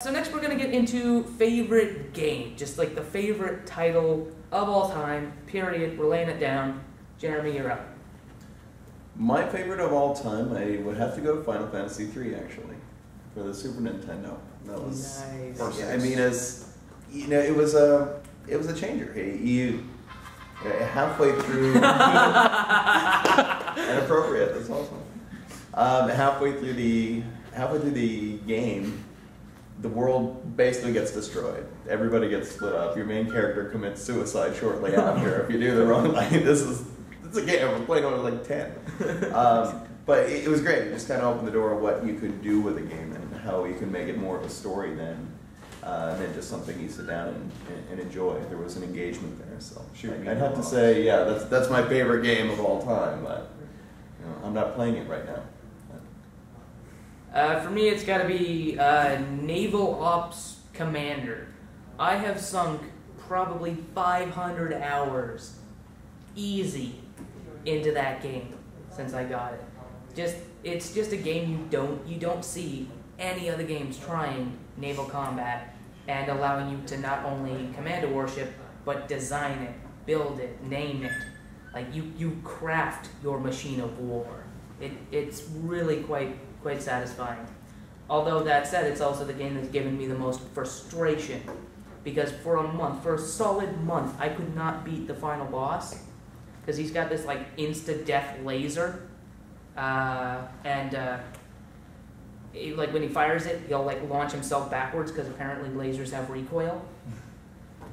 So next we're going to get into favorite game, just like the favorite title of all time, period. We're laying it down. Jeremy, you're up. My favorite of all time, I would have to go to Final Fantasy III actually, for the Super Nintendo. That was nice. perfect. I mean, it was a changer. You halfway through, inappropriate. That's awesome. Halfway through the game, the world basically gets destroyed. Everybody gets split up. Your main character commits suicide shortly after if you do the wrong thing. It's a game. I'm playing when I was like 10. But it was great. It just kind of opened the door of what you could do with a game and how you can make it more of a story than just something you sit down and enjoy. There was an engagement there. So I'd have to say, yeah, that's my favorite game of all time. But I'm not playing it right now. For me, it's got to be Naval Ops Commander. I have sunk probably 500 hours easy into that game since I got it. It's just a game you don't see any other games trying naval combat and allowing you to not only command a warship but design it, build it, name it. Like you craft your machine of war. It's really quite satisfying. Although that said, it's also the game that's given me the most frustration, because for a solid month, I could not beat the final boss because he's got this like insta-death laser, like when he fires it, he'll like launch himself backwards because apparently lasers have recoil.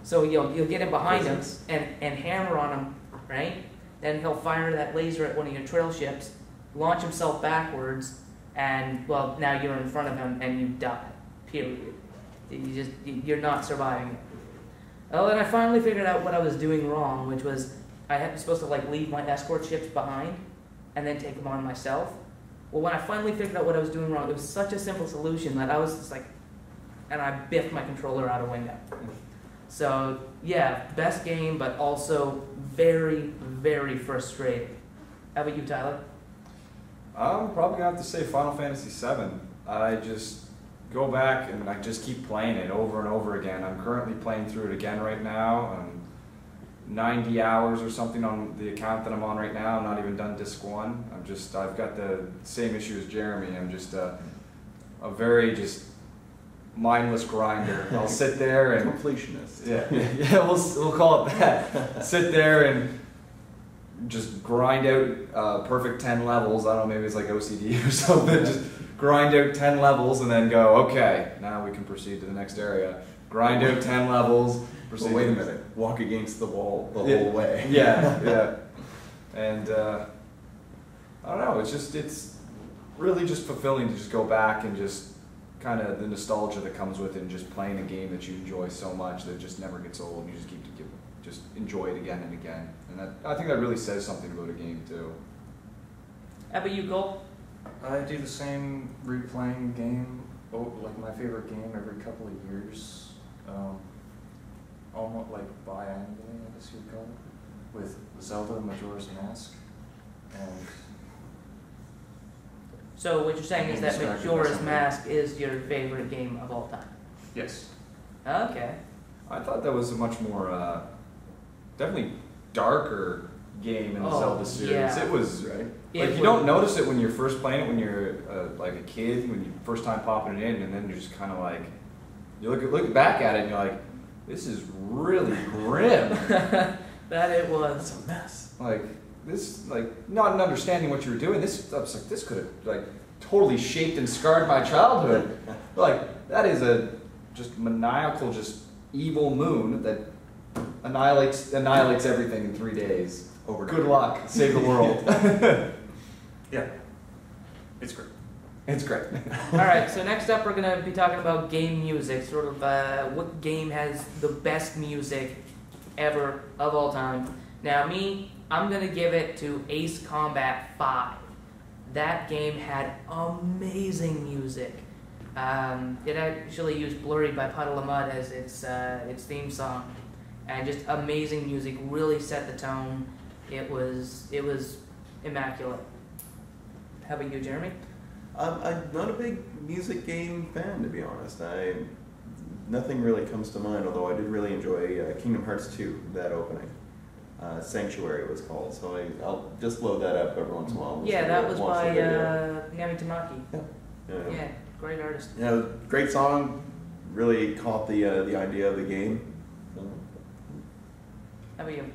So you'll get him behind him and hammer on him, right? Then he'll fire that laser at one of your trail ships, launch himself backwards, and well, now you're in front of him and you die. Period. You're not surviving it. Oh, and I finally figured out what I was doing wrong, which was I was supposed to like leave my escort ships behind and then take them on myself. Well, when I finally figured out what I was doing wrong, it was such a simple solution that I was just like, and I biffed my controller out a window. So yeah, best game, but also very, very frustrating. How about you, Tyler? I'm probably gonna have to say Final Fantasy VII. I just go back and I just keep playing it over and over again. I'm currently playing through it again right now. 90 hours or something on the account that I'm on right now. I'm not even done disc 1. I've got the same issue as Jeremy. I'm just a very just mindless grinder. I'll sit there and completionist. Yeah, we'll call it that. Sit there and just grind out perfect 10 levels. I don't know, maybe it's like OCD or something. Just grind out 10 levels and then go, okay, now we can proceed to the next area. Grind out 10 levels. Well, wait a minute. Walk against the wall the whole way. Yeah. And I don't know. It's really just fulfilling to just go back and just kind of the nostalgia that comes with it, and just playing a game that you enjoy so much that just never gets old, and you just just enjoy it again and again. And I think that really says something about a game too. How about you, Cole? I do the same replaying game, like my favorite game every couple of years. Almost like biannually, I guess you'd call it, with Zelda Majora's Mask. And so what you're saying is that Majora's Mask is your favorite game of all time? yes. Okay. I thought that was a much more, definitely darker game in the Zelda series. Yeah. It was, right? Like you don't notice it when you're first playing it, when you're like a kid, when you first time popping it in, and then you're just kind of like, you look back at it and you're like, this is really grim. That it was. It's a mess. Like this, like not understanding what you were doing. This could have like totally shaped and scarred my childhood. Like that is a just maniacal, just evil moon that annihilates everything in 3 days. Good luck. Save the world. Yeah. It's great. It's great. All right, so next up we're going to be talking about game music, sort of what game has the best music ever of all time. Now I'm going to give it to Ace Combat 5. That game had amazing music. It actually used Blurry by Puddle of Mud as its theme song, and just amazing music, really set the tone. It was immaculate. How about you, Jeremy? I'm not a big music game fan, to be honest. Nothing really comes to mind, although I did really enjoy Kingdom Hearts 2, that opening. Sanctuary it was called, so I'll just load that up every once in a while. Yeah, that was Watch by the video. Nami Tamaki. Yeah. Yeah, great artist. Yeah, great song. Really caught the idea of the game. How about you?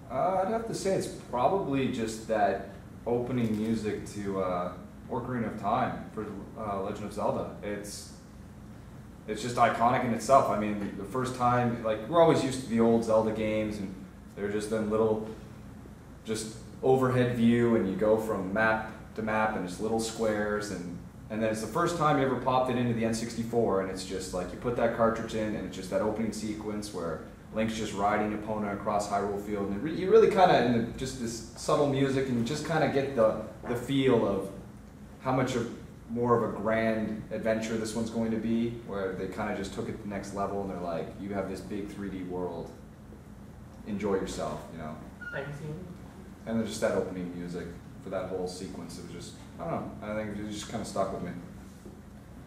I'd have to say it's probably just that opening music to Ocarina of Time for Legend of Zelda. It's just iconic in itself. I mean, the first time, like, we're always used to the old Zelda games, and they're just in little, just overhead view, and you go from map to map, and it's little squares, and then it's the first time you ever popped it into the N64, and it's just like, you put that cartridge in, and it's just that opening sequence where Link's just riding an opponent across Hyrule Field, and you really kind of, in just this subtle music, and you just kind of get the feel of how much more of a grand adventure this one's going to be, where they kind of just took it to the next level, and they're like, you have this big 3D world, enjoy yourself, you know. And then just that opening music for that whole sequence, it was just, I don't know, I think it just kind of stuck with me.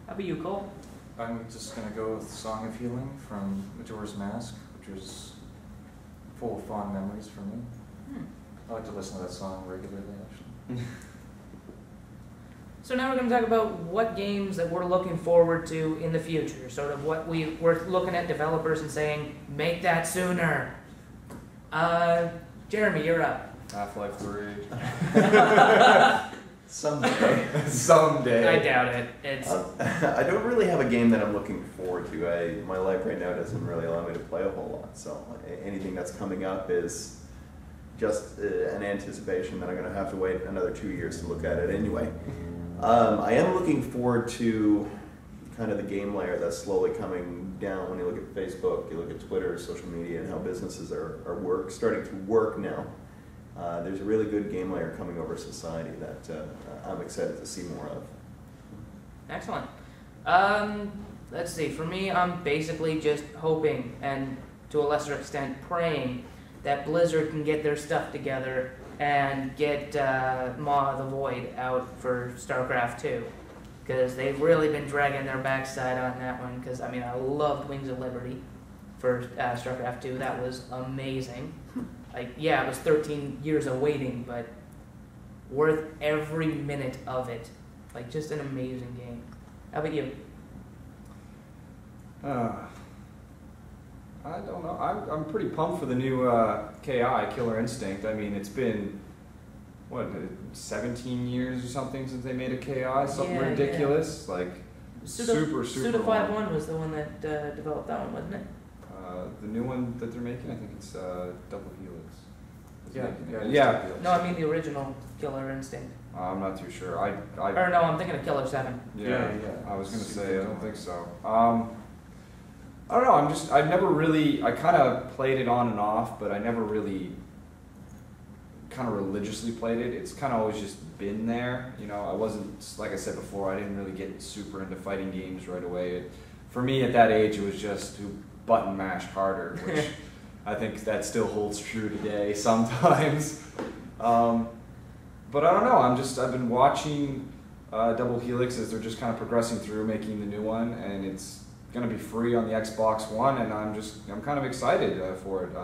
How about you, Cole? I'm just gonna go with Song of Healing from Majora's Mask, which was full of fond memories for me. I like to listen to that song regularly, actually. So now we're going to talk about what games that we're looking forward to in the future. Sort of what we're looking at developers and saying, make that sooner. Jeremy, you're up. Half-Life 3. Someday. Someday. I doubt it. It's I don't really have a game that I'm looking forward to. My life right now doesn't really allow me to play a whole lot, so anything that's coming up is just an anticipation that I'm going to have to wait another 2 years to look at it anyway. I am looking forward to kind of the game layer that's slowly coming down. When you look at Facebook, you look at Twitter, social media, and how businesses are starting to work now. There's a really good game layer coming over society that I'm excited to see more of. excellent. Let's see. For me, I'm basically just hoping, and to a lesser extent praying, that Blizzard can get their stuff together and get Maw of the Void out for StarCraft 2. Because they've really been dragging their backside on that one. Because, I mean, I loved Wings of Liberty for StarCraft 2. That was amazing. Like, yeah, it was 13 years of waiting, but worth every minute of it. Like, just an amazing game. How about you? I don't know. I'm pretty pumped for the new KI, Killer Instinct. I mean, it's been, what, 17 years or something since they made a KI? Something ridiculous. Yeah. Like, super Suda long. 5.1 was the one that developed that one, wasn't it? The new one that they're making, I think it's Double Helix. Yeah. No, I mean the original Killer Instinct. I'm not too sure. Or no, I'm thinking of Killer 7. Yeah. I was gonna say I don't think so. I don't know. I've never really. I kind of played it on and off, but I never really kind of religiously played it. It's kind of always just been there. You know, I wasn't, like I said before, I didn't really get super into fighting games right away. For me at that age, it was just who button mashed harder, which I think that still holds true today sometimes. But I don't know. I've been watching Double Helix as they're just kind of progressing through making the new one, and it's going to be free on the Xbox One, and I'm kind of excited for it.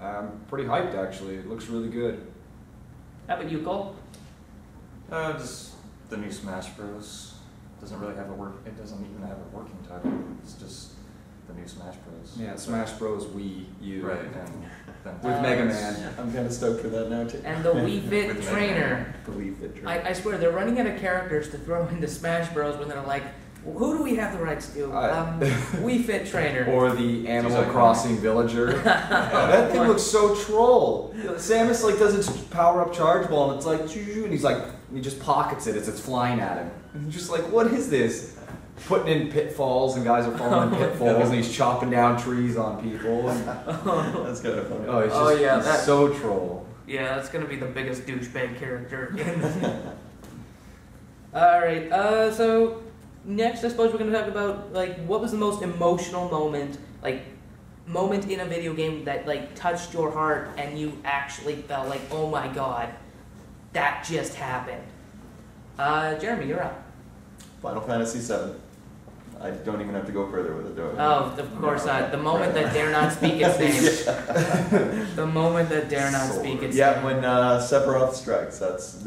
I'm pretty hyped actually. It looks really good. How about you, Cole? Just the new Smash Bros. Doesn't really have it doesn't even have a working title. It's just the new Smash Bros. Yeah, Smash Bros. Wii U. Right, and then With Mega Man. I'm kind of stoked for that now too. And the Wii Fit Trainer. The Wii Fit Trainer. I swear, they're running out of characters to throw into Smash Bros. When they're like, who do we have the rights to? Wii Fit Trainer. Or the Animal Crossing villager. That thing looks so troll. Samus like does its power up charge ball, and it's like, and he's like, he just pockets it as it's flying at him. And you're just like, what is this? Putting in pitfalls, and guys are falling in pitfalls, and he's chopping down trees on people. And, That's kind of funny. It's so troll. Yeah, that's gonna be the biggest douchebag character. All right. So next, I suppose we're gonna talk about like what was the most emotional moment in a video game that like touched your heart and you actually felt like, oh my god, that just happened. Jeremy, you're up. Final Fantasy VII. I don't even have to go further with it, do I? Oh, of course not. The moment that dare not speak its name. The moment that dare not speak its Yeah, name. when Sephiroth strikes, that's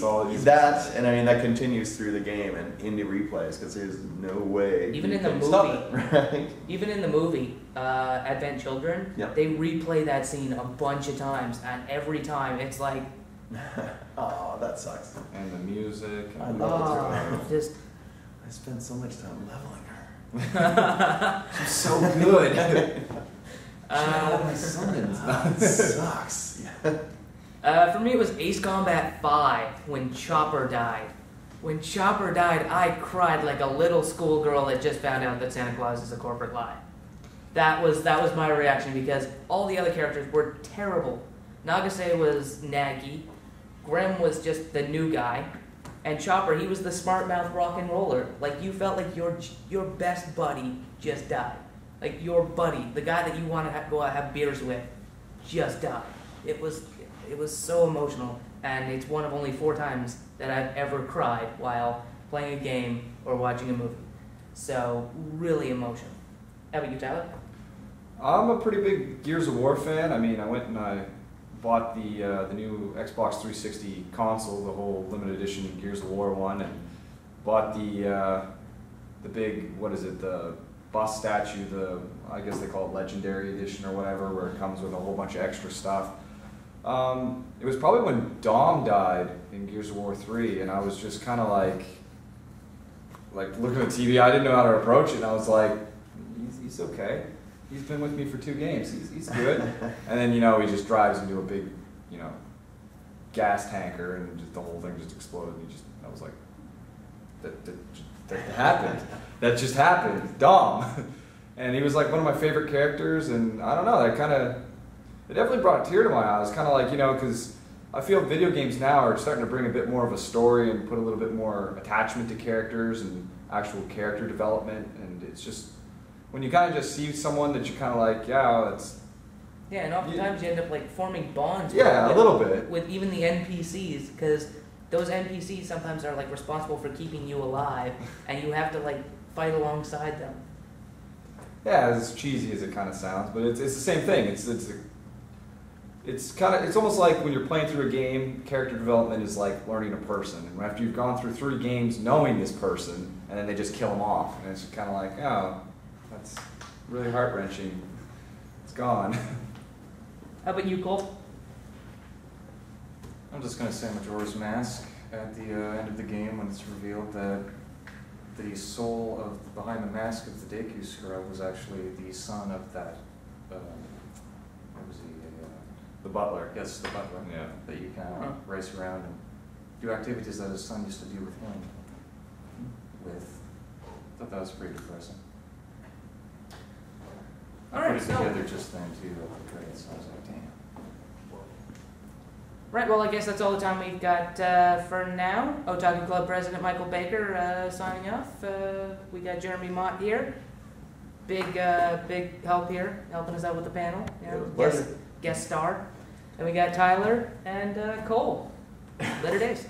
all it is. That, and I mean that continues through the game and into replays because there's no way Even you in the can stop it, right? Even in the movie, Advent Children, Yep. they replay that scene a bunch of times, and every time it's like, Oh, that sucks. And the music. And I love it. oh, just. I spent so much time leveling her. She's so good. That sucks. Yeah. For me, it was Ace Combat 5 when Chopper died. When Chopper died, I cried like a little schoolgirl that just found out that Santa Claus is a corporate lie. That was my reaction because all the other characters were terrible. Nagase was naggy, Grim was just the new guy, and Chopper, he was the smart mouth rock and roller. Like you felt like your best buddy just died. Like your buddy, the guy that you want to go out have beers with, just died. It was so emotional, and it's one of only 4 times that I've ever cried while playing a game or watching a movie. So really emotional. How about you, Tyler? I'm a pretty big Gears of War fan. I mean, I went and I bought the new Xbox 360 console, the whole limited edition Gears of War one, and bought the big, what is it, the bus statue, I guess they call it Legendary Edition or whatever, where it comes with a whole bunch of extra stuff. It was probably when Dom died in Gears of War 3, and I was just kind of like looking at the TV. I didn't know how to approach it, and I was like, he's okay. He's been with me for 2 games. He's good. And then, he just drives into a big, gas tanker, and just the whole thing just exploded. And I was like, that happened. That just happened. Dom. And he was like one of my favorite characters, and I don't know, it definitely brought a tear to my eyes. Kind of like, because I feel video games now are starting to bring a bit more of a story and put a little bit more attachment to characters and actual character development, and it's just, when you kind of just see someone that you kind of like, yeah, it's... Yeah, and oftentimes you end up forming bonds. Yeah, a little bit. With even the NPCs, because those NPCs sometimes are responsible for keeping you alive, and you have to fight alongside them. Yeah, as cheesy as it kind of sounds, but it's the same thing. It's almost like when you're playing through a game, character development is like learning a person. And after you've gone through 3 games knowing this person, and then they just kill them off, and it's kind of like, oh, that's really heart-wrenching. It's gone. How about you, Cole? I'm just going to say Majora's Mask at the end of the game when it's revealed that the soul behind the mask of the Deku scrub was actually the son of that, what was he? The butler. Yes, the butler. Yeah. That you can race around and do activities that his son used to do with him. I thought that was pretty depressing. All right, I put it so... together just then too at the credits. I was like, damn. Right, well, I guess that's all the time we've got for now. Otaku Club President Michael Baker signing off. We got Jeremy Mott here. Big help here, helping us out with the panel. Guest star. And we got Tyler and Cole. Better days.